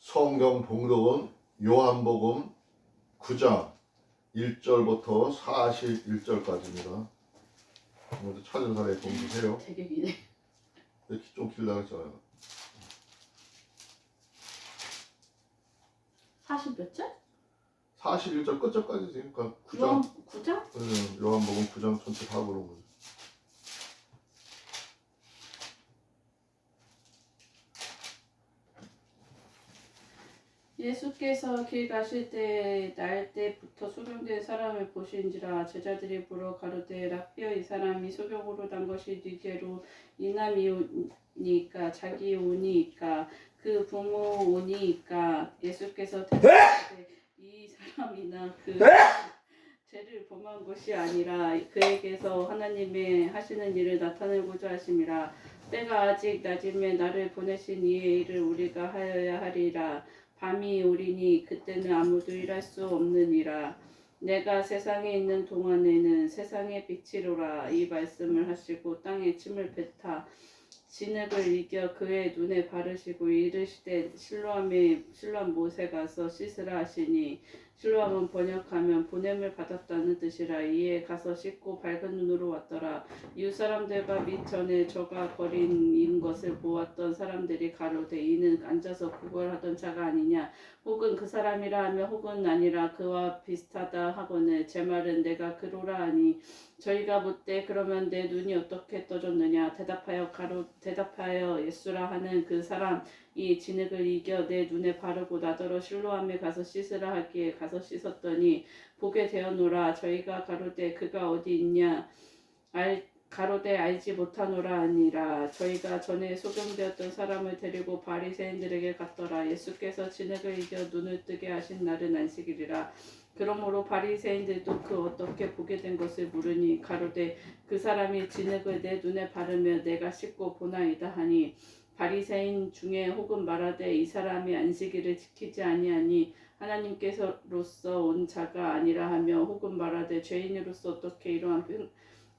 성경 봉독은 요한복음 9장 1절부터 41절까지입니다. 먼저 찾은 사람이 봉독해요. 되게 기네. 좀 길다 했잖아요. 40몇 절? 41절 끝절까지 그러니까 9장. 9장? 요한복음 9장 전체 다 그런 거죠. 예수께서 길 가실 때 날 때부터 소경된 사람을 보신지라. 제자들이 물어 가로되 랍비여, 이 사람이 소경으로 난 것이 니게로 이남이오니까 자기 오니까 그 부모 오니까. 예수께서 대답하되 이 사람이나 그 죄를 범한 것이 아니라 그에게서 하나님의 하시는 일을 나타내고자 하심이라. 때가 아직 낮음에 나를 보내신 이의 일을 우리가 하여야 하리라. 밤이 오리니 그때는 아무도 일할 수 없느니라. 내가 세상에 있는 동안에는 세상의 빛이로라. 이 말씀을 하시고 땅에 침을 뱉아 진흙을 이겨 그의 눈에 바르시고 이르시되 실로암 못에 가서 씻으라 하시니, 실로암은 번역하면 보냄을 받았다는 뜻이라. 이에 가서 씻고 밝은 눈으로 왔더라. 이웃 사람들과 및 전에 저가 버린 것을 보았던 사람들이 가로되 이는 앉아서 구걸하던 자가 아니냐, 혹은 그 사람이라 하며 혹은 아니라 그와 비슷하다 하거늘 제 말은 내가 그로라 하니, 저희가 묻되 그러면 내 눈이 어떻게 떠졌느냐. 대답하여 예수라 하는 그 사람이 진흙을 이겨 내 눈에 바르고 나더러 실로암에 가서 씻으라 하기에 가서 씻었더니 보게 되었노라. 저희가 가로되 그가 어디 있냐 가로되 알지 못하노라 하니라. 저희가 전에 소경되었던 사람을 데리고 바리새인들에게 갔더라. 예수께서 진흙을 이겨 눈을 뜨게 하신 날은 안식일이라. 그러므로 바리새인들도 그 어떻게 보게 된 것을 물으니 가로되 그 사람이 진흙을 내 눈에 바르며 내가 씻고 보나이다 하니, 바리새인 중에 혹은 말하되 이 사람이 안식일을 지키지 아니하니 하나님께로서 온 자가 아니라 하며, 혹은 말하되 죄인으로서 어떻게 이러한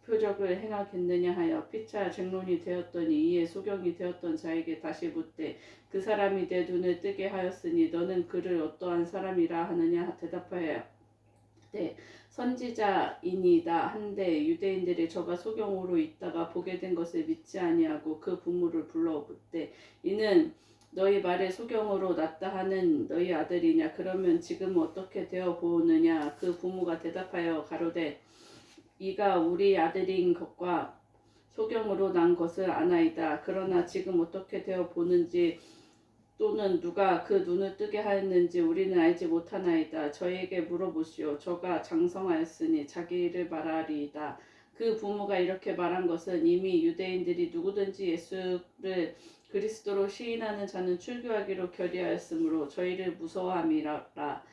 표적을 행하겠느냐 하여 피차 쟁론이 되었더니, 이에 소경이 되었던 자에게 다시 묻되 그 사람이 내 눈을 뜨게 하였으니 너는 그를 어떠한 사람이라 하느냐. 대답하여 선지자이니이다 한데 유대인들이 저가 소경으로 있다가 보게 된 것을 믿지 아니하고 그 부모를 불러 묻되 이는 너희 말에 소경으로 났다 하는 너희 아들이냐. 그러면 지금 어떻게 되어 보느냐. 그 부모가 대답하여 가로되 이가 우리 아들인 것과 소경으로 난 것을 아나이다. 그러나 지금 어떻게 되어 보는지 또는 누가 그 눈을 뜨게 하였는지 우리는 알지 못하나이다. 저희에게 물어보시오. 저가 장성하였으니 자기를 말하리이다. 그 부모가 이렇게 말한 것은 이미 유대인들이 누구든지 예수를 그리스도로 시인하는 자는 출교하기로 결의하였으므로 저희를 무서워함이라.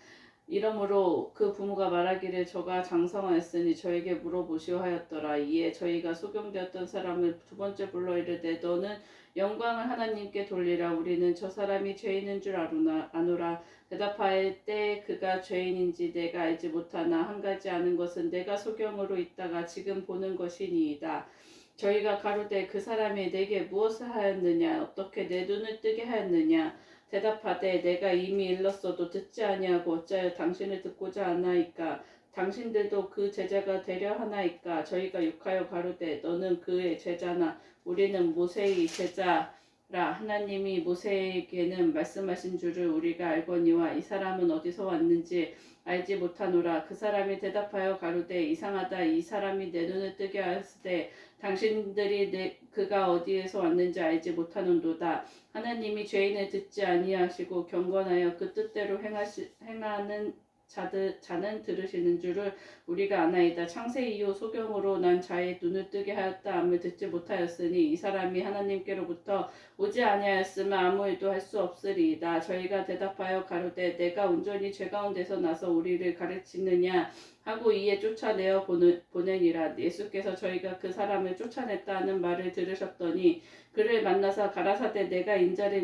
이러므로 그 부모가 말하기를 저가 장성하였으니 저에게 물어보시오 하였더라. 이에 저희가 소경되었던 사람을 두 번째 불러 이르되 너는 영광을 하나님께 돌리라. 우리는 저 사람이 죄인인 줄 아노라. 대답할 때 그가 죄인인지 내가 알지 못하나 한 가지 아는 것은 내가 소경으로 있다가 지금 보는 것이니이다. 저희가 가로되 그 사람이 내게 무엇을 하였느냐, 어떻게 내 눈을 뜨게 하였느냐. 대답하되 내가 이미 일렀어도 듣지 아니하고 어찌하여 당신을 듣고자 하나이까. 당신들도 그 제자가 되려 하나이까. 저희가 욕하여 가로되 너는 그의 제자나 우리는 모세의 제자라. 하나님이 모세에게는 말씀하신 줄을 우리가 알거니와 이 사람은 어디서 왔는지 알지 못하노라. 그 사람이 대답하여 가로되 이상하다. 이 사람이 내 눈을 뜨게 하였으되 당신들이 그가 어디에서 왔는지 알지 못하는도다. 하나님이 죄인을 듣지 아니하시고 경건하여 그 뜻대로 행하는 자는 들으시는 줄을 우리가 아나이다. 창세 이후 소경으로 난 자의 눈을 뜨게 하였다 함을 듣지 못하였으니 이 사람이 하나님께로부터 오지 아니하였으면 아무 일도 할 수 없으리이다. 저희가 대답하여 가로되 내가 온전히 죄 가운데서 나서 우리를 가르치느냐 하고 이에 쫓아내어 보내니라. 예수께서 저희가 그 사람을 쫓아냈다 하는 말을 들으셨더니 그를 만나서 가라사대 내가 인자를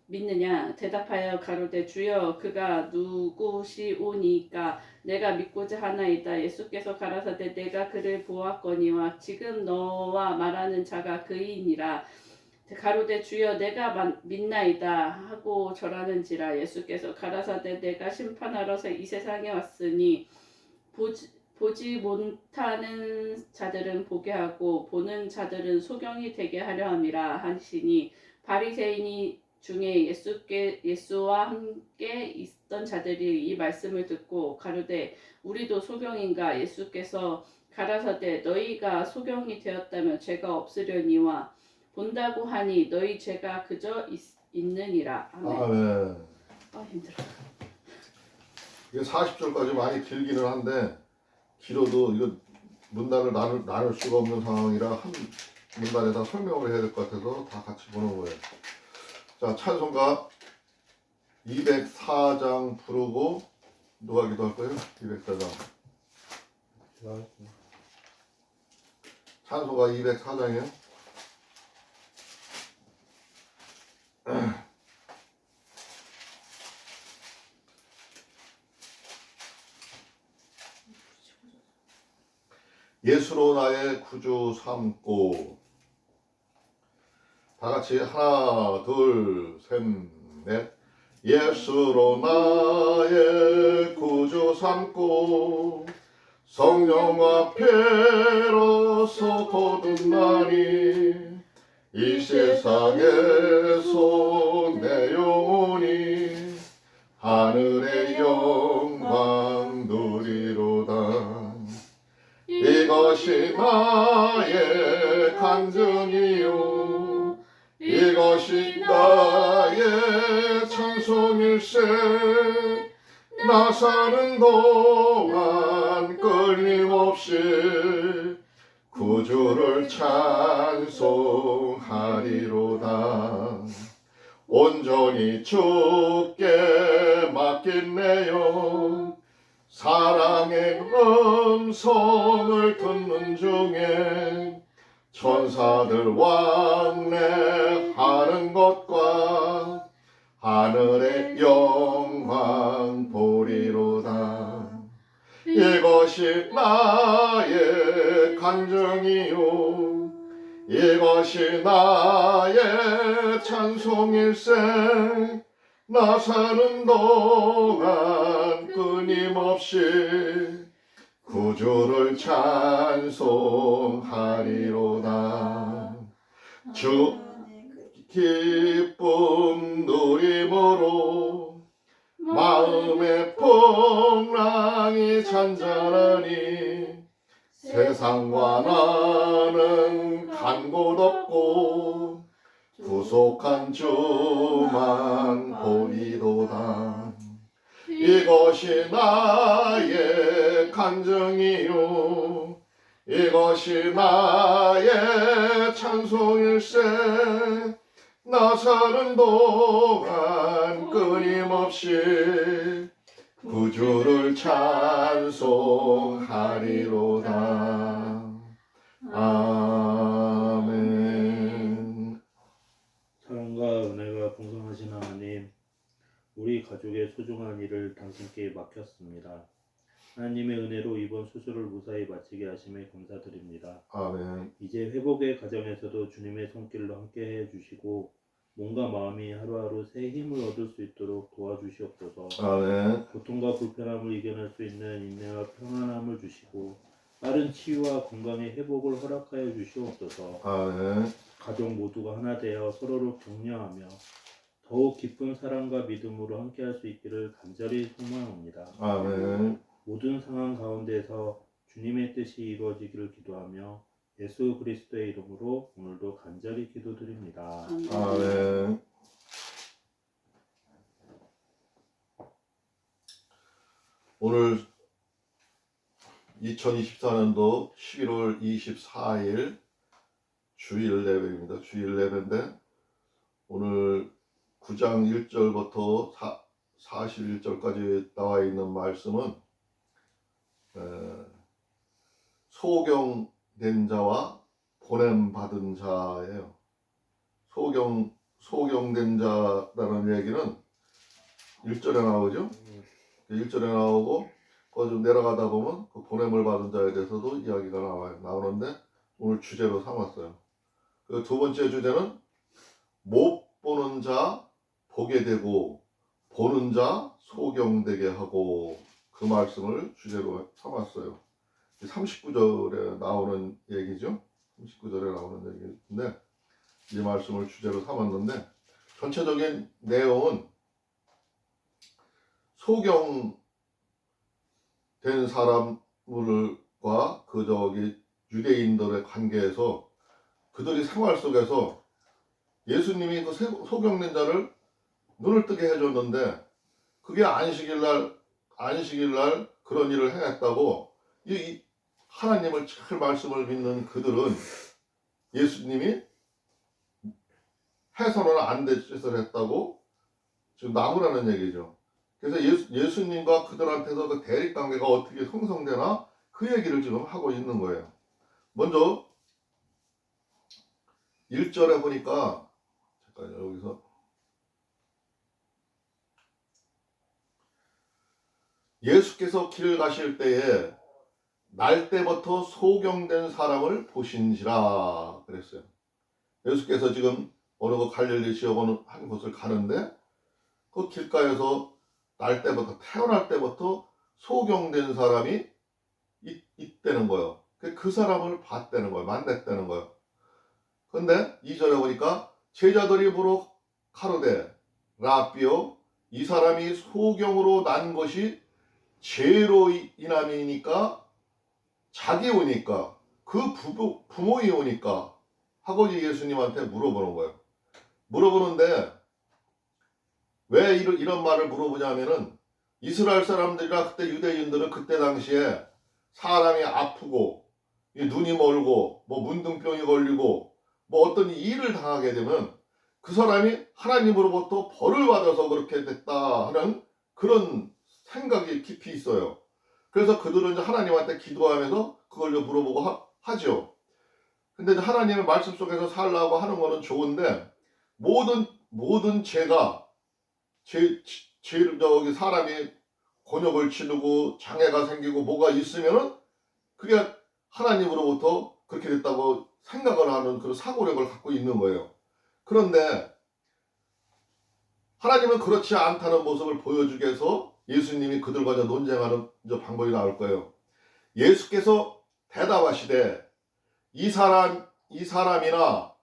믿느냐. 대답하여 가로되 주여 그가 누구시오니까 내가 믿고자 하나이다. 예수께서 가라사대 내가 그를 보았거니와 지금 너와 말하는 자가 그이니라. 가로되 주여 내가 믿나이다 하고 절하는지라. 예수께서 가라사대 내가 심판하러 이 세상에 왔으니 보지 못하는 자들은 보게 하고 보는 자들은 소경이 되게 하려 함이라 하시니 바리새인 중에 예수와 함께 있던 자들이 이 말씀을 듣고 가로되 우리도 소경인가. 예수께서 가라사대 너희가 소경이 되었다면 죄가 없으려니와 본다고 하니 너희 죄가 그저 있느니라. 아멘. 아멘. 힘들어. 이게 40절까지 많이 길기는 한데 길어도 이거 문단을 나눌 수가 없는 상황이라 한 문단에 다 설명을 해야 될 것 같아서 다 같이 보는 거예요. 자, 찬송가 204장 부르고 누가 기도할 거예요? 204장. 찬송가 204장이에요. 예수로 나의 구주 삼고. 다 같이 하나 둘 셋 넷. 예수로 나의 구주 삼고 성령 앞에로서 거듭나니 이 세상에서 내 영혼이 하늘의 영광 누리로다. 이것이 나의 간증이요 이것이 나의 찬송일세. 나 사는 동안 끊임없이 구주를 찬송하리로다. 온전히 주께 맡긴 내 영 사랑의 음성을 듣는 중에 천사들 왕래하는 것과 하늘의 영광 보리로다. 이것이 나의 간증이요 이것이 나의 찬송일세. 나 사는 동안 끊임없이 구주를 찬송하리로다. 주 기쁨 누림으로 마음의 풍랑이 잔잔하니 세상과 나는 간 곳 없고 구속한 주만 보이도다. 이것이 나의 간증이요 이것이 나의 찬송일세. 나 사는 동안 끊임없이 구주를 찬송하리로다. 아멘. 사랑과 은혜가 풍성하신 하나님, 우리 가족의 소중한 일을 당신께 맡겼습니다. 하나님의 은혜로 이번 수술을 무사히 마치게 하심에 감사드립니다. 아멘. 이제 회복의 과정에서도 주님의 손길로 함께 해주시고 몸과 마음이 하루하루 새 힘을 얻을 수 있도록 도와주시옵소서. 아멘. 고통과 불편함을 이겨낼 수 있는 인내와 평안함을 주시고 빠른 치유와 건강의 회복을 허락하여 주시옵소서. 아멘. 가족 모두가 하나 되어 서로를 격려하며 더욱 깊은 사랑과 믿음으로 함께할 수 있기를 간절히 소망합니다. 아멘. 모든 상황 가운데서 주님의 뜻이 이루어지기를 기도하며 예수 그리스도의 이름으로 오늘도 간절히 기도드립니다. 아멘. 오늘 2024년도 11월 24일 주일 예배입니다. 주일 예배인데 오늘 9장 1절부터 41절까지 나와 있는 말씀은 소경된 자와 보냄받은 자예요. 소경된 자라는 얘기는 1절에 나오죠. 1절에 나오고 거기 좀 내려가다 보면 그 보냄을 받은 자에 대해서도 이야기가 나오는데 오늘 주제로 삼았어요. 그 두 번째 주제는 못 보는 자 보게 되고 보는 자 소경되게 하고, 그 말씀을 주제로 삼았어요. 39절에 나오는 얘기죠. 39절에 나오는 얘기인데 이 말씀을 주제로 삼았는데, 전체적인 내용은 소경된 사람들과 유대인들의 관계에서 그들이 생활 속에서 예수님이 그 소경된 자를 눈을 뜨게 해줬는데, 그게 안식일날 그런 일을 행했다고 이 하나님을 잘 말씀을 믿는 그들은 예수님이 해서는 안 될 짓을 했다고 지금 나무라는 얘기죠. 그래서 예수님과 그들한테서 그 대립관계가 어떻게 형성되나 그 얘기를 지금 하고 있는 거예요. 먼저 1절에 보니까, 잠깐요, 여기서 예수께서 길 가실 때에 날 때부터 소경된 사람을 보신지라 그랬어요. 예수께서 지금 어느 그 갈릴리 지역 한 곳을 가는데 그 길가에서 태어날 때부터 소경된 사람이 있다는 거예요. 그 사람을 봤다는 거예요. 만났다는 거예요. 근데 2절에 보니까 제자들이 물어 가로되 라삐요, 이 사람이 소경으로 난 것이 죄로 인함이니까, 자기 오니까, 그 부모이 오니까 하고 예수님한테 물어보는 거예요. 물어보는데 왜 이런 말을 물어보냐면은, 이스라엘 사람들이나 그때 유대인들은 그때 당시에 사람이 아프고 눈이 멀고 뭐 문둥병이 걸리고 뭐 어떤 일을 당하게 되면 그 사람이 하나님으로부터 벌을 받아서 그렇게 됐다 하는 그런 생각이 깊이 있어요. 그래서 그들은 이제 하나님한테 기도하면서 그걸 물어보고 하죠. 근데 이제 하나님의 말씀 속에서 살라고 하는 거는 좋은데, 모든 죄가 사람이 곤욕을 치르고 장애가 생기고 뭐가 있으면은 그게 하나님으로부터 그렇게 됐다고 생각을 하는 그런 사고력을 갖고 있는 거예요. 그런데 하나님은 그렇지 않다는 모습을 보여주기 위해서 예수님이 그들과 논쟁하는 방법이 나올 거예요. 예수께서 대답하시되 이 사람이나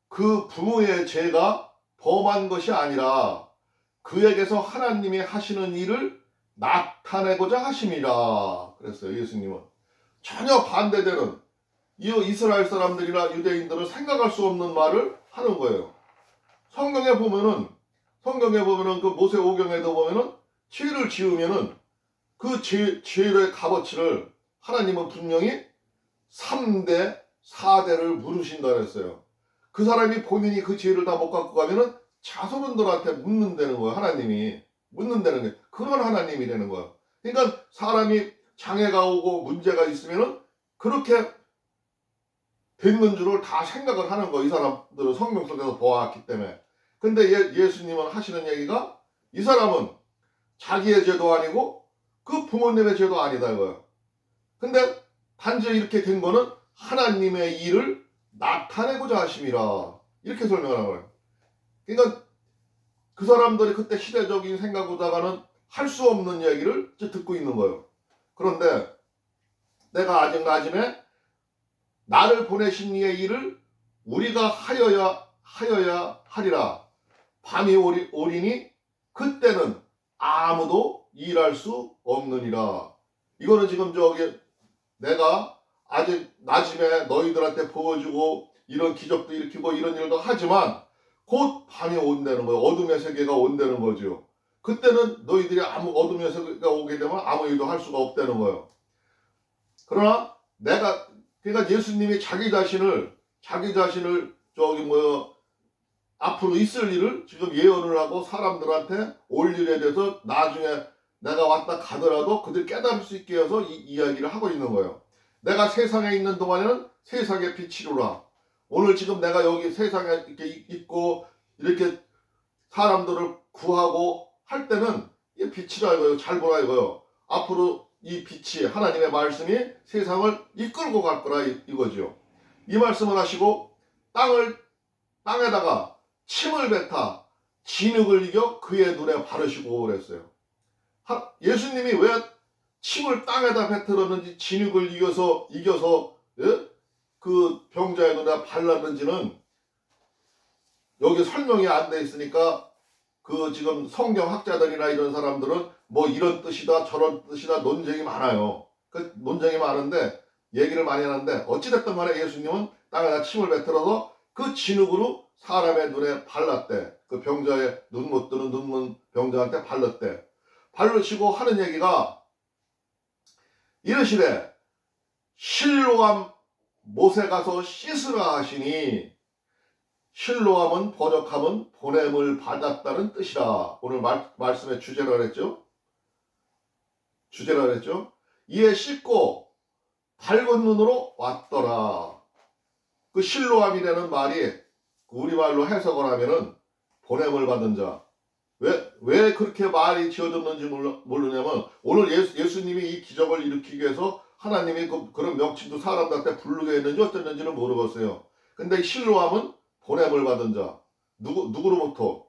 그 부모의 죄가 범한 것이 아니라 그에게서 하나님이 하시는 일을 나타내고자 하심이라 그랬어요. 예수님은 전혀 반대되는, 이 이스라엘 사람들이나 유대인들은 생각할 수 없는 말을 하는 거예요. 성경에 보면은 그 모세오경에도 보면은 죄를 지으면은 그 죄의 값어치를 하나님은 분명히 3대 4대를 물으신다 그랬어요. 그 사람이 본인이 그 죄를 다 못 갖고 가면은 자손들한테 묻는다는 거예요. 하나님이 묻는다는 게 그런 하나님이 되는 거예요. 그러니까 사람이 장애가 오고 문제가 있으면은 그렇게 됐는 줄을 다 생각을 하는 거예요. 이 사람들은 성경 속에서 보았기 때문에. 근데 예수님은 하시는 얘기가, 이 사람은 자기의 죄도 아니고 그 부모님의 죄도 아니다 이거예요. 근데 단지 이렇게 된 거는 하나님의 일을 나타내고자 하심이라, 이렇게 설명하는 거예요. 그러니까 그 사람들이 그때 시대적인 생각보다는 할 수 없는 얘기를 듣고 있는 거예요. 그런데 내가 아직 나중에 나를 보내신 이의 일을 우리가 하여야 하리라. 밤이 오리니 그때는 아무도 일할 수 없느니라. 이거는 지금 내가 아직 나중에 너희들한테 보여주고 이런 기적도 일으키고 이런 일도 하지만 곧 밤이 온다는 거예요. 어둠의 세계가 온다는 거죠. 그때는 너희들이 어둠의 세계가 오게 되면 아무 일도 할 수가 없다는 거예요. 그러나 그러니까 예수님이 자기 자신을 앞으로 있을 일을 지금 예언을 하고 사람들한테 올 일에 대해서 나중에 내가 왔다 가더라도 그들 깨달을 수 있게 해서 이 이야기를 하고 있는 거예요. 내가 세상에 있는 동안에는 세상의 빛이로라. 오늘 지금 내가 여기 세상에 이렇게 있고 이렇게 사람들을 구하고 할 때는 이 빛이라 이거예요. 잘 보라 이거예요. 앞으로 이 빛이, 하나님의 말씀이 세상을 이끌고 갈 거라 이거죠. 이 말씀을 하시고 땅에다가 침을 뱉아 진흙을 이겨 그의 눈에 바르시고 그랬어요. 예수님이 왜 침을 땅에다 뱉으렀는지 진흙을 이겨서 예? 그 병자의 눈에 발랐는지는 여기 설명이 안 돼 있으니까 그 지금 성경 학자들이나 이런 사람들은 뭐 이런 뜻이다 저런 뜻이다 논쟁이 많아요. 그 논쟁이 많은데 얘기를 많이 하는데 어찌됐든 간에 예수님은 땅에다 침을 뱉으러서 그 진흙으로 사람의 눈에 발랐대. 그 병자의 눈 못 뜨는 눈먼 병자한테 발랐대. 바르시고 하는 얘기가 이러시래. 실로암 못에 가서 씻으라 하시니, 실로암은 번역하면 보냄을 받았다는 뜻이라. 오늘 말씀의 주제라 그랬죠? 이에 씻고 밝은 눈으로 왔더라. 그 실로암이라는 말이 우리말로 해석을 하면은 보냄을 받은 자. 왜 그렇게 말이 지어졌는지 모르냐면 오늘 예수님이 이 기적을 일으키기 위해서 하나님이 그런 명칭도 사람들한테 부르게 했는지 어땠는지는 모르겠어요. 근데 실로암은 보냄을 받은 자. 누구로부터?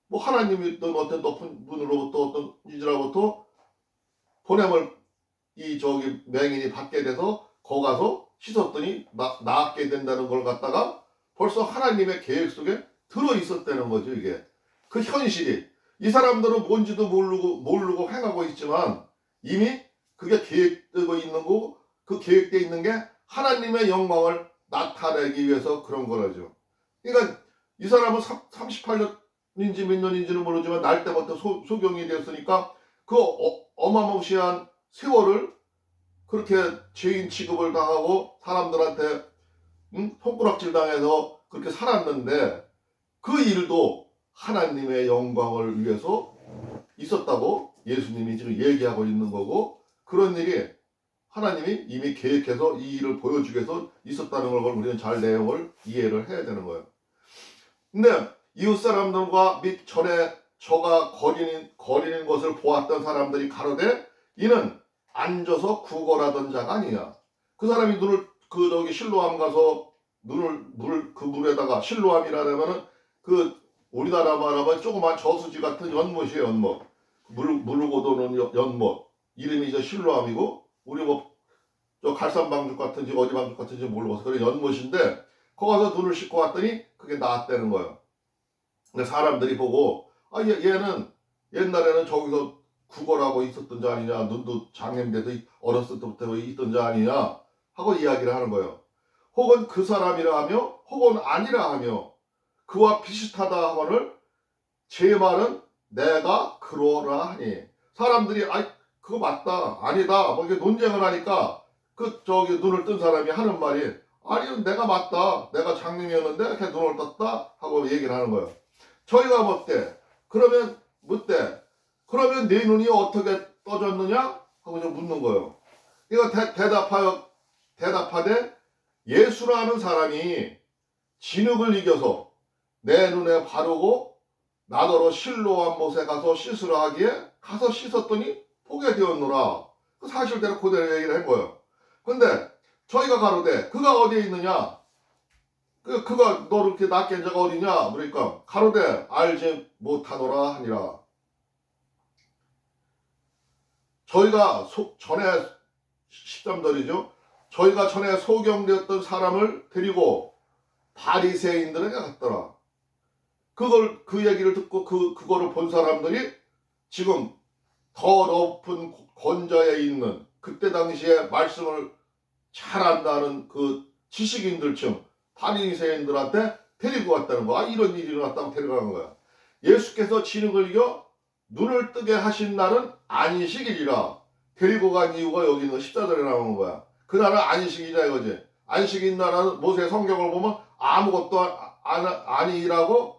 뭐 하나님이든 어떤 높은 분으로부터 어떤 이지로부터 보냄을 맹인이 받게 돼서 거 가서 씻었더니 나았게 된다는 걸 갖다가 벌써 하나님의 계획 속에 들어 있었다는 거죠. 이게 그 현실이 이 사람들은 뭔지도 모르고 행하고 있지만 이미 그게 계획되고 있는 거고 그 계획되어 있는 게 하나님의 영광을 나타내기 위해서 그런 거라죠. 그러니까 이 사람은 38년인지 몇 년인지는 모르지만 날 때부터 소경이 되었으니까 그 어마무시한 세월을 그렇게 죄인 취급을 당하고 사람들한테 손가락질 당해서 그렇게 살았는데 그 일도 하나님의 영광을 위해서 있었다고 예수님이 지금 얘기하고 있는 거고, 그런 일이 하나님이 이미 계획해서 이 일을 보여주기 위해서 있었다는 걸 우리는 잘 내용을 이해를 해야 되는 거예요. 근데 이웃 사람들과 및 전에 저가 거리는 것을 보았던 사람들이 가로되 이는 앉아서 구걸하던 자가 아니냐. 그 사람이 실로암 가서 그 물에다가, 실로암이라면은 그 우리나라 말하면 조그만 저수지 같은 연못이에요. 연못. 물고 도는 연못. 이름이 이제 실로암이고, 우리 저 갈산방죽 같은지 어디 방죽 같은지 모르겠어. 그래 연못인데 거기 가서 눈을 씻고 왔더니 그게 나았다는 거예요. 근데 사람들이 보고 얘는 옛날에는 저기서 구걸하고 있었던 자 아니냐, 눈도 장애인데도 어렸을 때부터 있던 자 아니냐 하고 이야기를 하는 거예요. 혹은 그 사람이라 하며 혹은 아니라 하며 그와 비슷하다 하거늘 제 말은 내가 그러라 하니, 사람들이 그거 맞다 아니다 뭐 이렇게 논쟁을 하니까 눈을 뜬 사람이 하는 말이 아니 내가 맞다, 내가 장님이었는데 이렇게 눈을 떴다 하고 얘기를 하는 거예요. 저희가 묻되 그러면 내 눈이 어떻게 떠졌느냐 하고 좀 묻는 거예요. 이거 대답하되 예수라는 사람이 진흙을 이겨서 내 눈에 바르고 나더러 실로암 못에 가서 씻으라 하기에 가서 씻었더니 보게 되었노라. 그 사실대로 그대로 얘기를 한 거예요. 근데 저희가 가로되 그가 어디에 있느냐? 그가 너를 이렇게 낫게 한 자가 어디냐? 그러니까 가로되 알지 못하노라 하니라. 저희가 전에 13절이죠. 저희가 전에 소경되었던 사람을 데리고 바리새인들에게 갔더라. 그 얘기를 듣고 그거를 본 사람들이 지금 더 높은 권좌에 있는, 그때 당시에 말씀을 잘 안다는 그 지식인들쯤 바리새인들한테 데리고 갔다는 거야. 이런 일이 일어났다고 데려간 거야. 예수께서 진흙을 이겨 눈을 뜨게 하신 날은 안식일이라. 데리고 간 이유가 여기 있는 14절에 나오는 거야. 그날은 안식이냐 이거지. 안식인 날은 모세 성경을 보면 아무것도 아니라고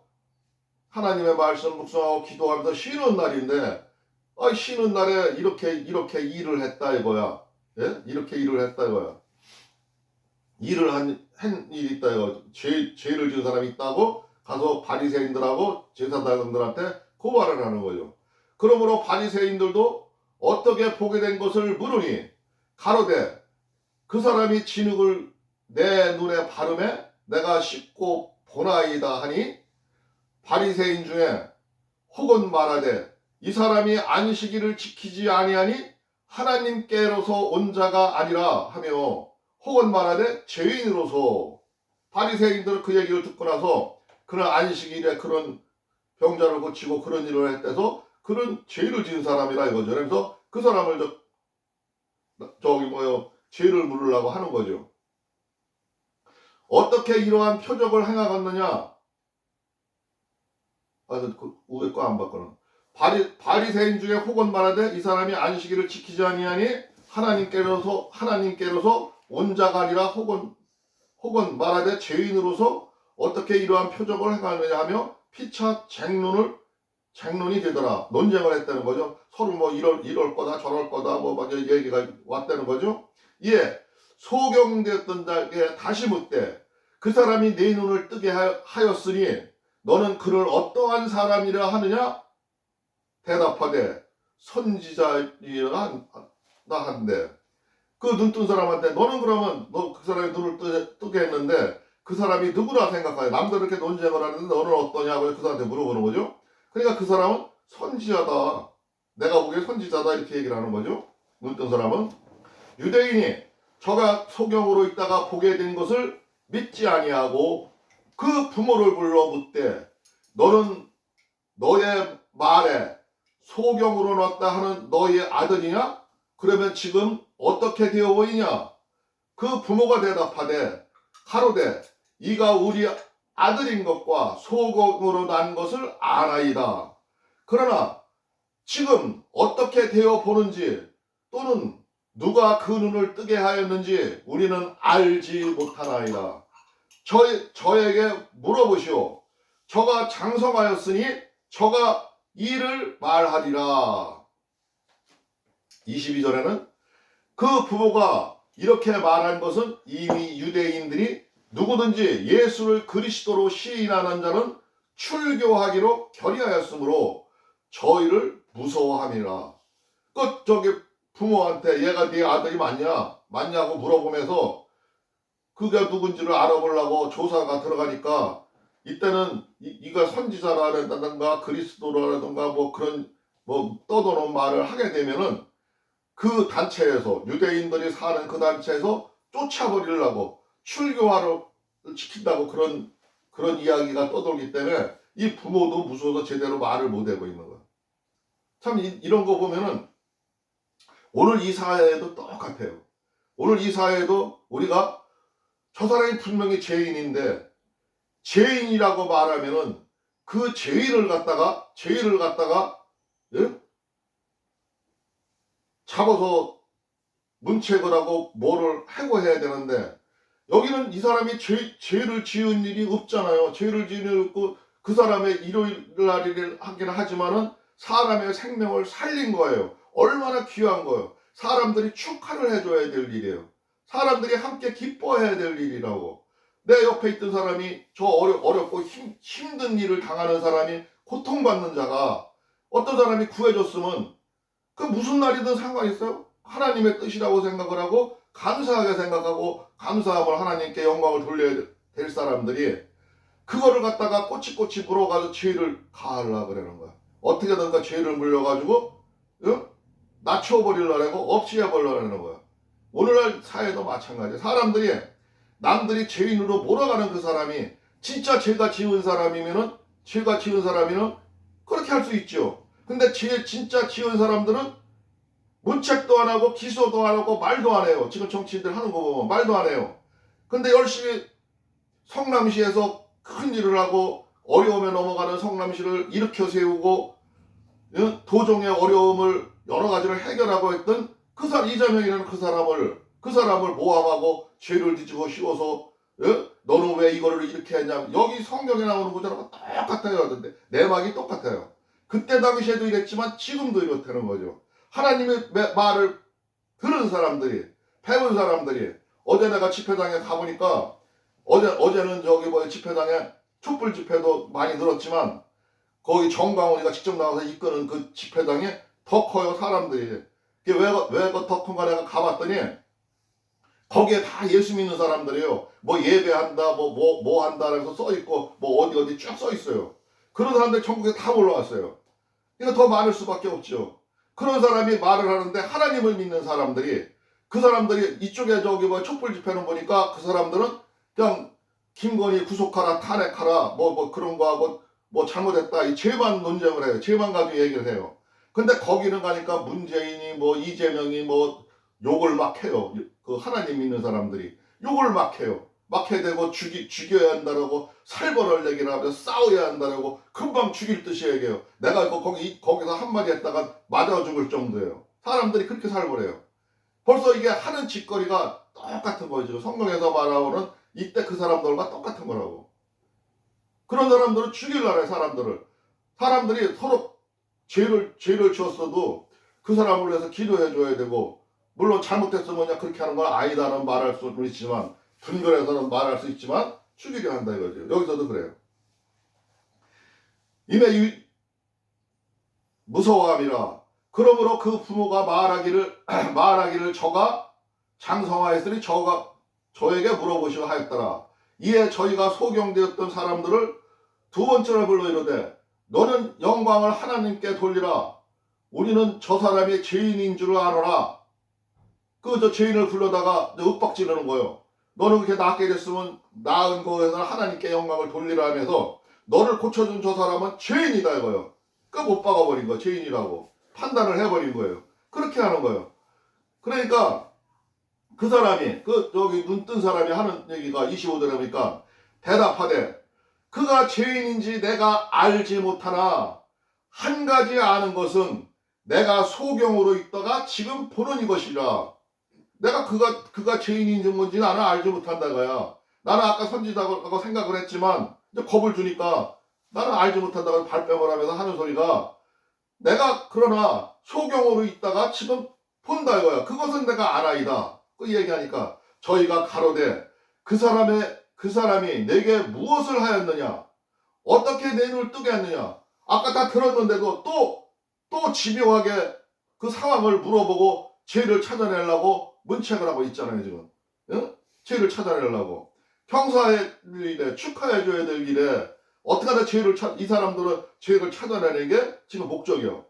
하나님의 말씀 묵상하고 기도하면서 쉬는 날인데, 쉬는 날에 이렇게 일을 했다 이거야. 예? 이렇게 일을 했다 이거야. 일을 한 일이 있다 이거. 죄를 지은 사람이 있다고 가서 바리새인들하고 제사장들한테 고발을 하는 거죠. 그러므로 바리새인들도 어떻게 보게 된 것을 물으니 가로되 그 사람이 진흙을 내 눈에 바르매 내가 씻고 보나이다 하니 바리새인 중에 혹은 말하되 이 사람이 안식일을 지키지 아니하니 하나님께로서 온 자가 아니라 하며 혹은 말하되 죄인으로서. 바리새인들은 그 얘기를 듣고 나서 그런 안식일에 그런 병자를 고치고 그런 일을 했대서 그런 죄를 지은 사람이라 이거죠. 그래서 그 사람을 죄를 물으려고 하는 거죠. 어떻게 이러한 표적을 행하겠느냐? 그 위에 거 안 봤거든. 바리새인 중에 혹은 말하되 이 사람이 안식일을 지키지 아니하니 하나님께로서 온 자가 아니라 혹은 말하되 죄인으로서 어떻게 이러한 표적을 행하느냐 하며 피차 쟁론이 되더라. 논쟁을 했다는 거죠. 서로 뭐 이럴 거다 저럴 거다 뭐 막 얘기가 왔다는 거죠. 예, 소경되었던 자에게 다시 묻되 그 사람이 내 눈을 뜨게 하였으니 너는 그를 어떠한 사람이라 하느냐? 대답하되 선지자이라 한데 그 눈뜬 사람한테 너는 그러면 너 그 사람이 눈을 뜨게 했는데 그 사람이 누구라 생각하냐? 남들 이렇게 논쟁을 하는데 너는 어떠냐고 그 사람한테 물어보는 거죠. 그러니까 그 사람은 선지자다. 내가 보기에 선지자다 이렇게 얘기를 하는 거죠. 눈뜬 사람은 유대인이 저가 소경으로 있다가 보게 된 것을 믿지 아니하고 그 부모를 불러 묻되 너는 너의 말에 소경으로 났다 하는 너의 아들이냐? 그러면 지금 어떻게 되어 보이냐? 그 부모가 대답하되 가로되 이가 우리 아들인 것과 소경으로 난 것을 아나이다. 그러나 지금 어떻게 되어 보는지 또는 누가 그 눈을 뜨게 하였는지 우리는 알지 못하나이다. 저에게 물어보시오. 저가 장성하였으니 저가 이를 말하리라. 22절에는 그 부모가 이렇게 말한 것은 이미 유대인들이 누구든지 예수를 그리스도로 시인하는 자는 출교하기로 결의하였으므로 저희를 무서워함이라. 저기 부모한테 얘가 네 아들이 맞냐고 물어보면서 그가 누군지를 알아보려고 조사가 들어가니까 이때는 이가 선지자라든가 그리스도라든가 뭐 그런 뭐 떠도는 말을 하게 되면은 그 단체에서 유대인들이 사는 그 단체에서 쫓아버리려고 출교하러 시킨다고 그런 이야기가 떠돌기 때문에 이 부모도 무서워서 제대로 말을 못하고 있는 거야. 참 이런 거 보면은 오늘 이 사회에도 똑같아요. 오늘 이 사회에도 우리가 저 사람이 분명히 죄인인데 죄인이라고 말하면은 그 죄인을 갖다가 예? 잡아서 문책을 하고 뭐를 해고해야 되는데 여기는 이 사람이 죄를 지은 일이 없잖아요. 죄를 지은 일이 없고 그 사람의 일요일 날이를 하긴 하지만은 사람의 생명을 살린 거예요. 얼마나 귀한 거예요. 사람들이 축하를 해줘야 될 일이에요. 사람들이 함께 기뻐해야 될 일이라고. 내 옆에 있던 사람이 저 어렵고 힘든 일을 당하는 사람이 고통받는 자가 어떤 사람이 구해줬으면 그 무슨 날이든 상관이 있어요? 하나님의 뜻이라고 생각을 하고 감사하게 생각하고 감사함을 하나님께 영광을 돌려야 될 사람들이 그거를 갖다가 꼬치꼬치 물어가지고 죄를 가하려고 그러는 거야. 어떻게든가 죄를 물려가지고 낮춰버리려고 없애버리려는 거야. 오늘날 사회도 마찬가지야. 사람들이 남들이 죄인으로 몰아가는 그 사람이 진짜 죄가 지은 사람이면은 그렇게 할 수 있죠. 근데 진짜 지은 사람들은 문책도 안 하고 기소도 안 하고 말도 안 해요. 지금 정치인들 하는 거 보면 말도 안 해요. 근데 열심히 성남시에서 큰 일을 하고 어려움에 넘어가는 성남시를 일으켜 세우고 도정의 어려움을 여러 가지를 해결하고 했던 이재명이라는 그 사람을 모함하고 죄를 뒤집어 씌워서 너는 왜 이거를 이렇게 했냐. 여기 성경에 나오는 구절하고 똑같아요 하던데 내막이 똑같아요. 그때 당시에도 이랬지만 지금도 이렇다는 거죠. 하나님의 말을 들은 사람들이 배운 사람들이 어제 내가 집회당에 가보니까 어제는 저기 집회당에 촛불 집회도 많이 늘었지만 거기 정광훈이가 직접 나와서 이끄는 그 집회당에 더 커요 사람들이. 왜 더 큰가 내가 가봤더니 거기에 다 예수 믿는 사람들이에요. 뭐 예배한다 뭐 한다 해서 써있고 뭐 어디 쭉 써있어요. 그런 사람들이 천국에 다 올라왔어요. 그러니까 더 많을 수밖에 없죠. 그런 사람이 말을 하는데 하나님을 믿는 사람들이 그 사람들이 이쪽에 저기 뭐 촛불 집회는 보니까 그 사람들은 그냥 김건희 구속하라 탄핵하라 뭐 그런 거 하고 뭐 잘못했다 이 죄만 논쟁을 해요. 죄만 가지고 얘기를 해요. 근데 거기는 가니까 문재인이 뭐 이재명이 뭐 욕을 막 해요. 그 하나님 믿는 사람들이 욕을 막 해요. 막 해대고 죽여야 한다라고 살벌할 얘기를 하면서 싸워야 한다라고 금방 죽일 듯이 얘기해요. 내가 거기서 한마디 했다가 맞아 죽을 정도예요. 사람들이 그렇게 살벌해요. 벌써 이게 하는 짓거리가 똑같은 거죠. 성경에서 말하고는 이때 그 사람들과 똑같은 거라고. 그런 사람들은 죽이려고 해, 사람들이 서로 죄를 지었어도 그 사람을 위해서 기도해 줘야 되고, 물론 잘못했으면 그냥 그렇게 하는 건 아니다는 말할 수는 있지만, 분별해서는 말할 수 있지만, 죽이려 한다 이거죠. 여기서도 그래요. 이내 무서워함이라. 그러므로 그 부모가 말하기를 저가 장성하였으니 저에게 물어보시오 하였더라. 이에 저희가 소경되었던 사람들을 두 번째로 불러 이르되 너는 영광을 하나님께 돌리라. 우리는 저 사람이 죄인인 줄 아노라. 저 죄인을 불러다가 윽박지르는 거예요. 너는 그렇게 낫게 됐으면 나은 거에서 하나님께 영광을 돌리라 하면서 너를 고쳐준 저 사람은 죄인이다 이거예요. 못 박아버린 거예요. 죄인이라고 판단을 해버린 거예요. 그렇게 하는 거예요. 그러니까 그 사람이 저기 눈 뜬 사람이 하는 얘기가 25절에 보니까 대답하되 그가 죄인인지 내가 알지 못하나 한 가지 아는 것은 내가 소경으로 있다가 지금 보는 이것이라. 내가 그가 죄인인지 뭔지 나는 알지 못한다고야. 나는 아까 선지자라고 생각을 했지만 이제 겁을 주니까 나는 알지 못한다고 발뺌을 하면서 하는 소리가 내가 그러나 소경으로 있다가 지금 본다 이거야. 그것은 내가 알아이다. 그 얘기하니까 저희가 가로되 그 사람이 내게 무엇을 하였느냐? 어떻게 내 눈을 뜨게 했느냐? 아까 다 들었는데도 또 집요하게 그 상황을 물어보고 죄를 찾아내려고 문책을 하고 있잖아요 지금. 응? 죄를 찾아내려고 평소에 일에 축하해줘야 될 일에 어떻게 하다 이 사람들은 죄를 찾아내는 게 지금 목적이요.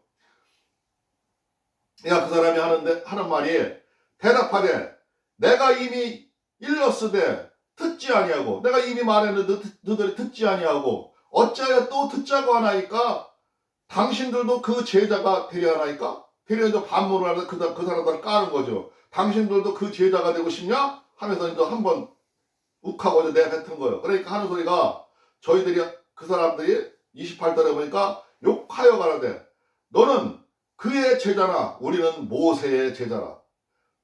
야, 그 사람이 하는 말이 대답하되 내가 이미 일렀으되 듣지 아니하고 내가 이미 말했는데 너희들이 듣지 아니하고 어찌하여 또 듣자고 하나이까? 당신들도 그 제자가 되려 하나이까? 되려 반문을 하는데 그 사람들을 까는 거죠. 당신들도 그 제자가 되고 싶냐? 하면서 이제 한번 욱하고 내뱉은 거예요. 그러니까 하는 소리가 그 사람들이 28절에 보니까 욕하여 가라되 너는 그의 제자나 우리는 모세의 제자라.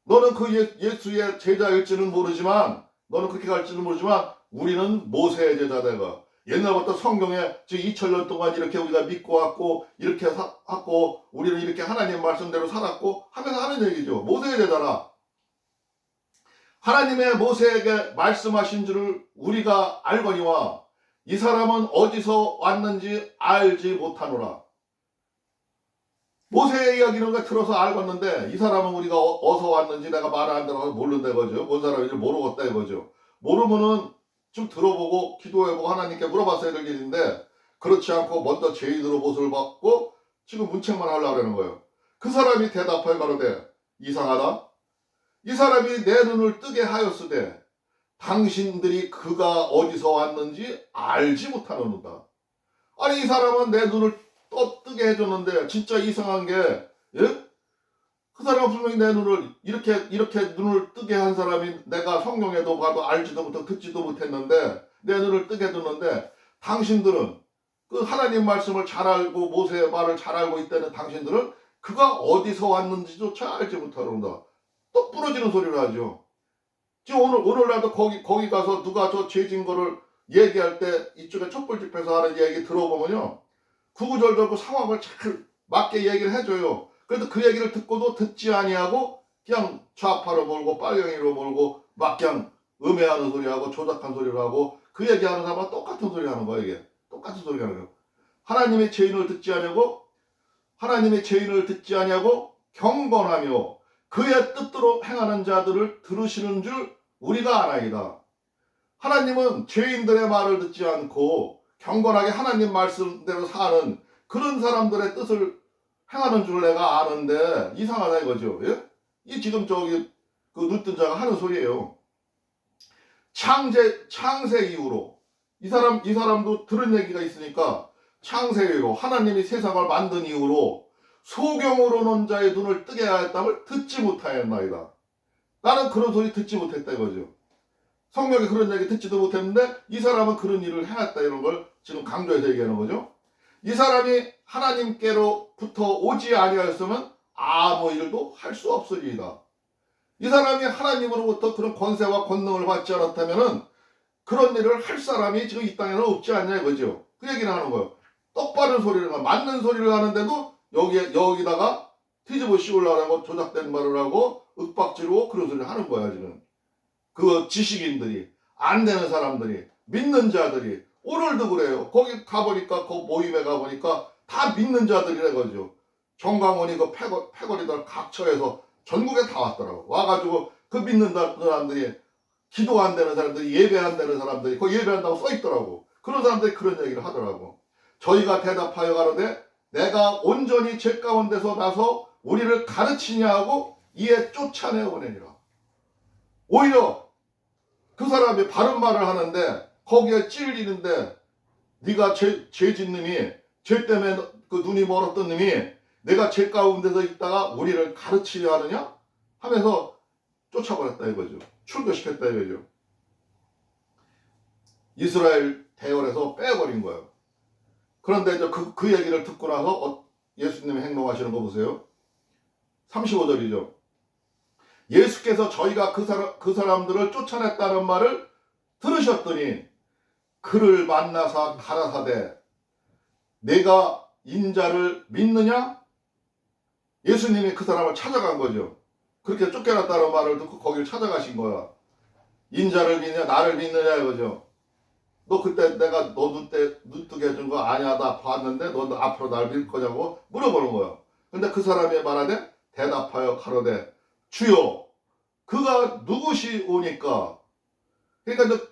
너는 그 예수의 제자일지는 모르지만 너는 그렇게 갈지는 모르지만 우리는 모세의 제자다 이거. 옛날부터 성경에 2000년 동안 이렇게 우리가 믿고 왔고 이렇게 왔고 우리는 이렇게 하나님 말씀대로 살았고 하면서 하는 얘기죠. 모세의 제자라. 하나님의 모세에게 말씀하신 줄을 우리가 알거니와 이 사람은 어디서 왔는지 알지 못하노라. 모세의 이야기는 들어서 알겠는데 이 사람은 우리가 어디서 왔는지 내가 말하는 대로 모른다 이거죠. 뭔 사람인지 모르겠다 이거죠. 모르면은 좀 들어보고 기도해보고 하나님께 물어봤어야 될 일인데 그렇지 않고 먼저 죄인으로 모습을 받고 지금 문책만 하려고 하는 거예요. 그 사람이 대답하여 가로되 이상하다. 이 사람이 내 눈을 뜨게 하였으되 당신들이 그가 어디서 왔는지 알지 못하노라. 아니 이 사람은 내 눈을 뜨게 해줬는데 진짜 이상한 게 예? 그 사람은 분명히 내 눈을 이렇게 눈을 뜨게 한 사람이 내가 성경에도 봐도 알지도 못하고 듣지도 못했는데 내 눈을 뜨게 해줬는데 당신들은 그 하나님 말씀을 잘 알고 모세의 말을 잘 알고 있다는 당신들은 그가 어디서 왔는지조차 알지 못하는다. 또 부러지는 소리를 하죠. 지금 오늘날도 거기 가서 누가 저 죄진 거를 얘기할 때 이쪽에 촛불 집회에서 하는 얘기 들어보면요. 구구절절 그 상황을 잘 맞게 얘기를 해줘요. 그래도 그 얘기를 듣고도 듣지 아니하고 그냥 좌파로 몰고 빨갱이로 몰고 막 그냥 음해하는 소리하고 조작한 소리를 하고 그 얘기하는 사람은 똑같은 소리 하는 거예요. 이게 똑같은 소리 하는 거예요. 하나님의 죄인을 듣지 아니하고 경건하며 그의 뜻대로 행하는 자들을 들으시는 줄 우리가 아나이다. 하나님은 죄인들의 말을 듣지 않고 경건하게 하나님 말씀대로 사는 그런 사람들의 뜻을 행하는 줄 내가 아는데 이상하다 이거죠. 예? 이 지금 저기 그 눈뜬 자가 하는 소리예요. 창세 이후로 이 사람도 들은 얘기가 있으니까 창세 이후로 하나님이 세상을 만든 이후로 소경으로 논 자의 눈을 뜨게 하였다을 듣지 못하였나이다. 나는 그런 소리 듣지 못했다 이거죠. 성경에 그런 얘기 듣지도 못했는데 이 사람은 그런 일을 해왔다 이런 걸 지금 강조해서 얘기하는 거죠. 이 사람이 하나님께로부터 오지 아니하였으면 아무 일도 할 수 없으리이다. 이 사람이 하나님으로부터 그런 권세와 권능을 받지 않았다면 그런 일을 할 사람이 지금 이 땅에는 없지 않냐 이거죠. 그 얘기를 하는 거예요. 똑바른 소리를 맞는 소리를 하는데도 여기다가 뒤집어 씌우려고 조작된 말을 하고 윽박지르고 그런 소리를 하는 거야 지금. 그 지식인들이 안 되는 사람들이 믿는 자들이 오늘도 그래요. 거기 가보니까 그 모임에 가보니까 다 믿는 자들이라 거죠. 정광훈이 그 패거리들 각처에서 전국에 다 왔더라고. 와가지고 그 믿는 사람들이 기도 안 되는 사람들이 예배 안 되는 사람들이 그 예배한다고 써있더라고. 그런 사람들이 그런 얘기를 하더라고. 저희가 대답하여 가로되 내가 온전히 죄 가운데서 나서 우리를 가르치냐 하고 이에 쫓아내오느니라. 오히려 그 사람이 바른 말을 하는데 거기에 찔리는데 네가 죄 짓는 놈이 죄 때문에 그 눈이 멀었던 놈이 내가 죄 가운데서 있다가 우리를 가르치려 하느냐 하면서 쫓아버렸다 이거죠. 출교시켰다 이거죠. 이스라엘 대열에서 빼버린 거예요. 그런데 이제 그 얘기를 듣고 나서 예수님이 행동하시는 거 보세요. 35절이죠. 예수께서 저희가 그 사람들을 쫓아냈다는 말을 들으셨더니 그를 만나사 가라사대 내가 인자를 믿느냐? 예수님이 그 사람을 찾아간 거죠. 그렇게 쫓겨났다는 말을 듣고 거기를 찾아가신 거야. 인자를 믿느냐 나를 믿느냐 이거죠. 너 그때 내가 너 눈 뜨게 해준 거 아니야 나 봤는데 너 앞으로 날 믿을 거냐고 물어보는 거야. 근데 그 사람이 말하되 대답하여 가로되 주여 그가 누구시오니까. 그러니까 이제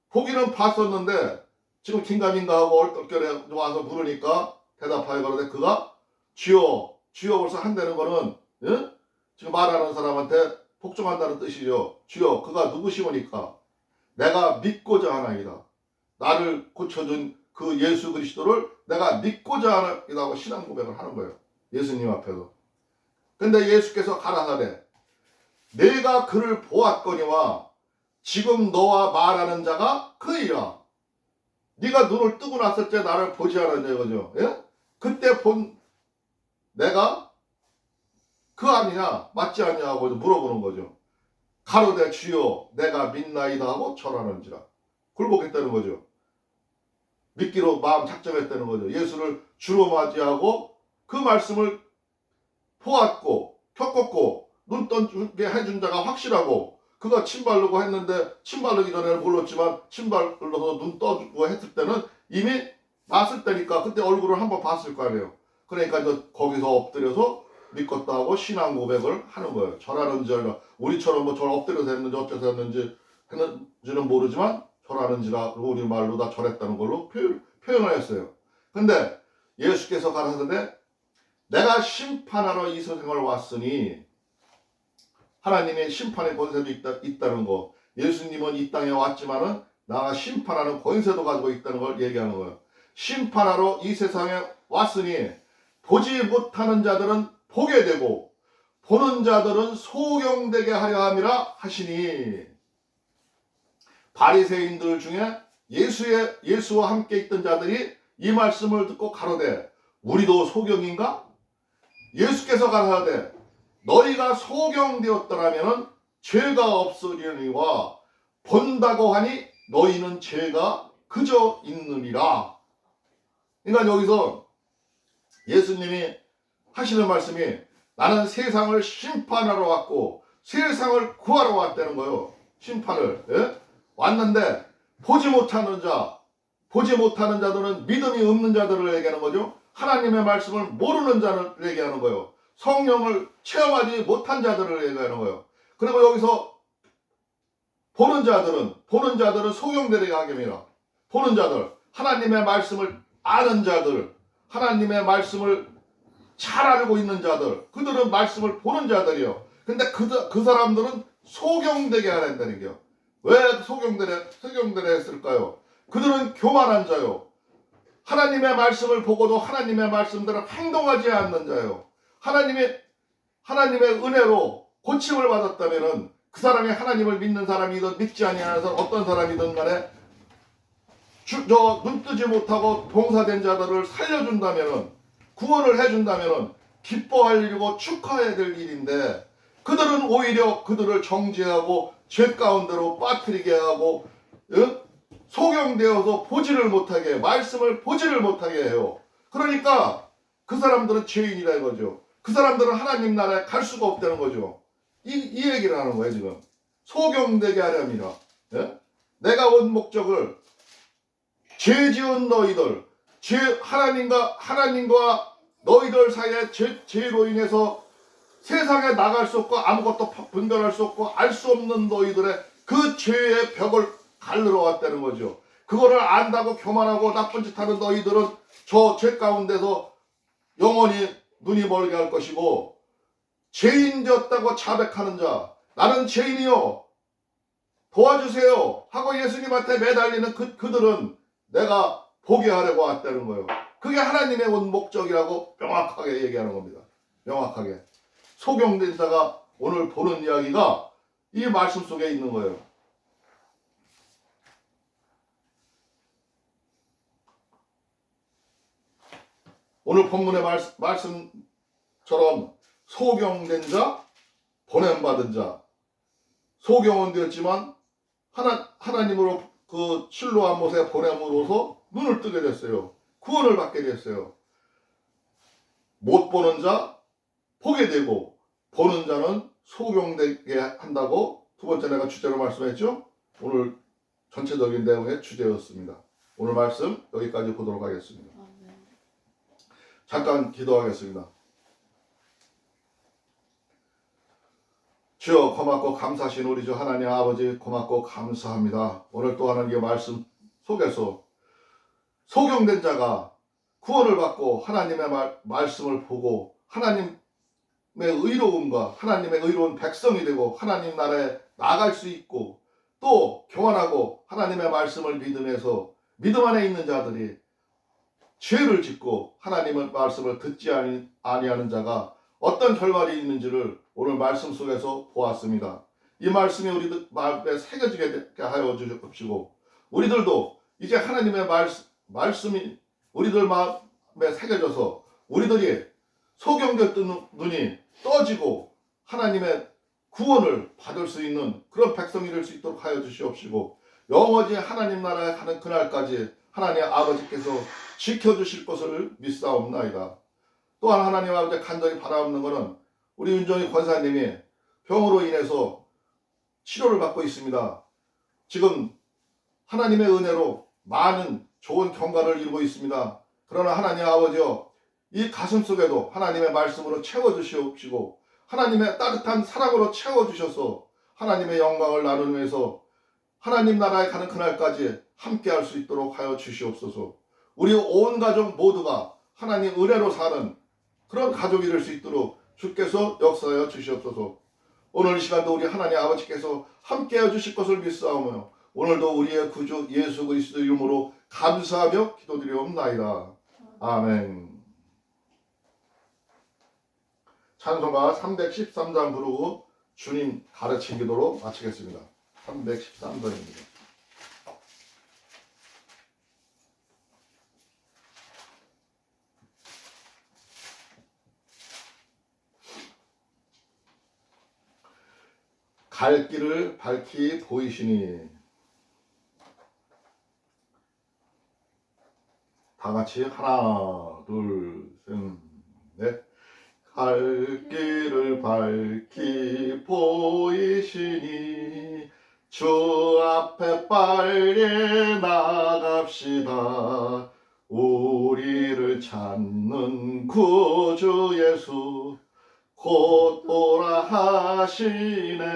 보기는 봤었는데 지금 긴가민가 하고 얼떨결에 와서 물으니까 대답하여 가로되 그가 주여 벌써 한다는 거는 예? 지금 말하는 사람한테 복종한다는 뜻이죠. 주여 그가 누구시오니까 내가 믿고자 하나이다. 나를 고쳐준 그 예수 그리스도를 내가 믿고자 하나이다 하고 신앙 고백을 하는 거예요. 예수님 앞에서. 근데 예수께서 가라사대 내가 그를 보았거니와 지금 너와 말하는 자가 그이라. 네가 눈을 뜨고 났을 때 나를 보지 않았냐 이거죠. 예? 그때 본 내가 그 아니냐 맞지 않냐 하고 물어보는 거죠. 가로되 주여 내가 믿나이다 하고 절하는지라. 굴복했다는 거죠. 믿기로 마음 작정했다는 거죠. 예수를 주로 맞이하고 그 말씀을 보았고 겪었고 눈 떠게 해준 자가 확실하고 그가 침 바르고 했는데 침 바르기 전에는 몰랐지만 침 바르러서 눈 떠주고 했을 때는 이미 났을 때니까 그때 얼굴을 한번 봤을 거 아니에요. 그러니까 이제 거기서 엎드려서 믿겠다 하고 신앙 고백을 하는 거예요. 절하는지 아니라 우리처럼 뭐 절 엎드려서 했는지 어째서 했는지는 모르지만 절하는지라 우리 말로 다 절했다는 걸로 표현하였어요. 근데 예수께서 가라사대 내가 심판하러 이 세상을 왔으니 하나님의 심판의 권세도 있다는 거. 예수님은 이 땅에 왔지만은 나가 심판하는 권세도 가지고 있다는 걸 얘기하는 거예요. 심판하러 이 세상에 왔으니 보지 못하는 자들은 보게 되고 보는 자들은 소경되게 하려 함이라 하시니. 바리새인들 중에 예수와 함께 있던 자들이 이 말씀을 듣고 가로되 우리도 소경인가? 예수께서 가라사대 너희가 소경되었더라면 죄가 없으려니와 본다고 하니 너희는 죄가 그저 있느니라. 그러니까 여기서 예수님이 하시는 말씀이 나는 세상을 심판하러 왔고 세상을 구하러 왔다는 거예요. 심판을. 예? 왔는데 보지 못하는 자들은 믿음이 없는 자들을 얘기하는 거죠. 하나님의 말씀을 모르는 자를 얘기하는 거예요. 성령을 체험하지 못한 자들을 얘기하는 거예요. 그리고 여기서 보는 자들은 소경되게 하게 합니다. 보는 자들. 하나님의 말씀을 아는 자들, 하나님의 말씀을 잘 알고 있는 자들, 그들은 말씀을 보는 자들이요. 근데 그 사람들은 소경되게 하란다는 게요. 왜 소경되게 했을까요? 그들은 교만한 자요. 하나님의 말씀을 보고도 하나님의 말씀대로 행동하지 않는 자요. 하나님의 은혜로 고침을 받았다면은 그 사람이 하나님을 믿는 사람이든 믿지 아니하는 사람 어떤 사람이든 간에 눈 뜨지 못하고 봉사된 자들을 살려준다면은 구원을 해준다면은 기뻐할 일이고 축하해야 될 일인데 그들은 오히려 그들을 정죄하고 죄 가운데로 빠뜨리게 하고 소경되어서 보지를 못하게 말씀을 보지를 못하게 해요. 그러니까 그 사람들은 죄인이라 이거죠. 그 사람들은 하나님 나라에 갈 수가 없다는 거죠. 이 얘기를 하는 거예요 지금. 소경되게 하렵니다. 예? 내가 온 목적을 죄 지은 너희들, 하나님과 너희들 사이에 죄로 인해서 세상에 나갈 수 없고 아무것도 분별할 수 없고 알 수 없는 너희들의 그 죄의 벽을 갈르러 왔다는 거죠. 그거를 안다고 교만하고 나쁜 짓 하는 너희들은 저 죄 가운데서 영원히 눈이 멀게 할 것이고, 죄인되었다고 자백하는 자, 나는 죄인이요 도와주세요 하고 예수님한테 매달리는 그들은 내가 보게 하려고 왔다는 거예요. 그게 하나님의 온 목적이라고 명확하게 얘기하는 겁니다. 명확하게. 소경된 자가 오늘 보는 이야기가 이 말씀 속에 있는 거예요. 오늘 본문의 말씀처럼 소경된 자, 보냄받은 자, 소경은 되었지만 하나님으로 그 실로암 못에 보냄으로서 눈을 뜨게 됐어요. 구원을 받게 됐어요. 못 보는 자 보게 되고, 보는 자는 소경되게 한다고 두 번째 내가 주제로 말씀했죠. 오늘 전체적인 내용의 주제였습니다. 오늘 말씀 여기까지 보도록 하겠습니다. 잠깐 기도하겠습니다. 주여, 고맙고 감사하신 우리 주 하나님 아버지, 고맙고 감사합니다. 오늘 또 하나님의 말씀 속에서 소경된 자가 구원을 받고 하나님의 말씀을 보고 하나님의 의로움과 하나님의 의로운 백성이 되고 하나님 나라에 나갈 수 있고, 또 교만하고 하나님의 말씀을 믿음에서 믿음 안에 있는 자들이 죄를 짓고 하나님의 말씀을 듣지 아니하는 자가 어떤 결말이 있는지를 오늘 말씀 속에서 보았습니다. 이 말씀이 우리들 마음에 새겨지게 하여 주시옵시고, 우리들도 이제 하나님의 말씀이 우리들 마음에 새겨져서 우리들이 소경됐던 눈이 떠지고 하나님의 구원을 받을 수 있는 그런 백성이 될 수 있도록 하여 주시옵시고, 영원히 하나님 나라에 가는 그날까지 하나님 아버지께서 지켜주실 것을 믿사옵나이다. 또한 하나님 아버지 간절히 바라옵는 것은 우리 윤정희 권사님이 병으로 인해서 치료를 받고 있습니다. 지금 하나님의 은혜로 많은 좋은 경과를 이루고 있습니다. 그러나 하나님 아버지여, 이 가슴 속에도 하나님의 말씀으로 채워주시옵시고 하나님의 따뜻한 사랑으로 채워주셔서 하나님의 영광을 나누면서 하나님 나라에 가는 그날까지 함께 할 수 있도록 하여 주시옵소서. 우리 온 가족 모두가 하나님 은혜로 사는 그런 가족이 될 수 있도록 주께서 역사하여 주시옵소서. 오늘 이 시간도 우리 하나님 아버지께서 함께해 주실 것을 믿사오며 오늘도 우리의 구주 예수 그리스도 이름으로 감사하며 기도드리옵나이다. 아멘. 찬송가 313장 부르고 주님 가르친 기도로 마치겠습니다. 313장입니다. 갈 길을 밝히 보이시니. 다 같이 하나 둘 셋 넷. 갈 길을 밝히 보이시니 주 앞에 빨리 나갑시다. 우리를 찾는 구주 예수 곧 오라 하시네.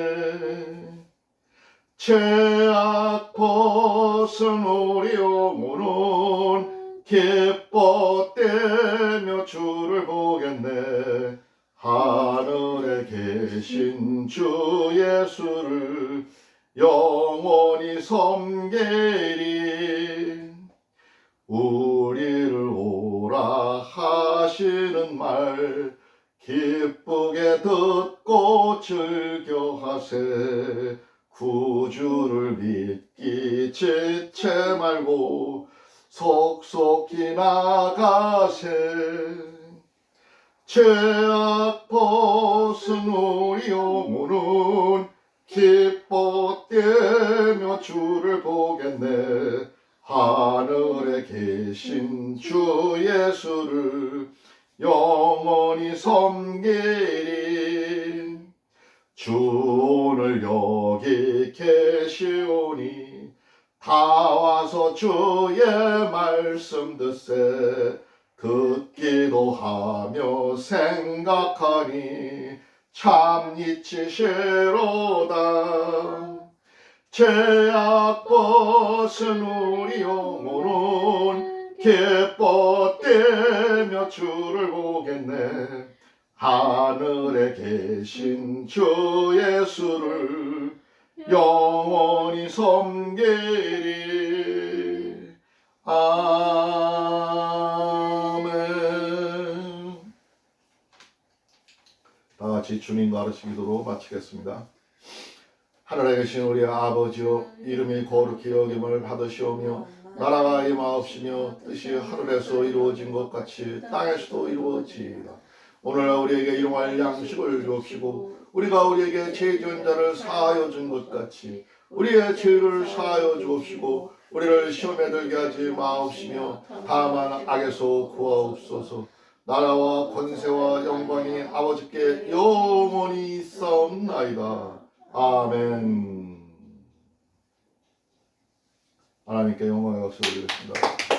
죄악 벗은 우리 영혼은 기뻐되며 주를 보겠네. 하늘에 계신 주 예수를 영원히 섬기리. 우리를 오라 하시는 말 기쁘게 듣고 즐겨하세. 구주를 믿기 지체 말고 속속히 나가세. 죄악 벗은 우리 영혼은 기뻐되며 주를 보겠네. 하늘에 계신 주 예수를 영원히 섬기리. 주 오늘 여기 계시오니 다 와서 주의 말씀 듣세. 듣기도 하며 생각하니 참 이치시로다. 죄악 벗은 우리 영혼은 기뻐되며 주를 보겠네. 하늘에 계신 주 예수를 영원히 섬기리. 아멘. 다 같이 주님 나르시 기도로 마치겠습니다. 하늘에 계신 우리 아버지여, 이름이 거룩히 여김을 받으시오며 나라가 임하옵시며 뜻이 하늘에서 이루어진 것 같이 땅에서도 이루어지이다. 오늘 우리에게 일용할 양식을 주옵시고 우리가 우리에게 죄 지은 자를 사하여 준 것 같이 우리의 죄를 사하여 주옵시고 우리를 시험에 들게 하지 마옵시며 다만 악에서 구하옵소서. 나라와 권세와 영광이 아버지께 영원히 있사옵나이다. 아멘. 하나님께 영광의 박수 올리겠습니다.